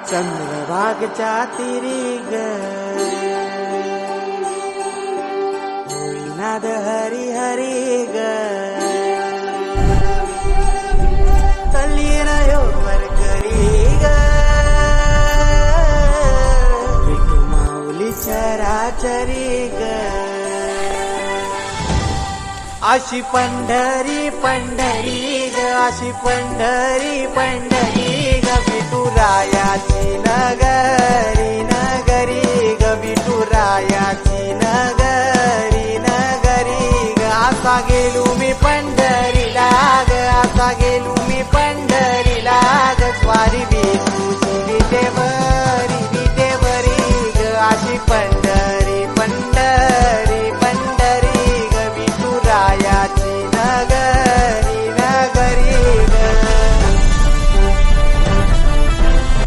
चंद्रभागच्या तिरी ग नाद हरी हरी ग तल्लीनयो वरकरी ग विठू माऊली चराचरी ग अशी पंढरी पंढरी ग अशी पंढरी पंढरी ग विठुरायाची नगर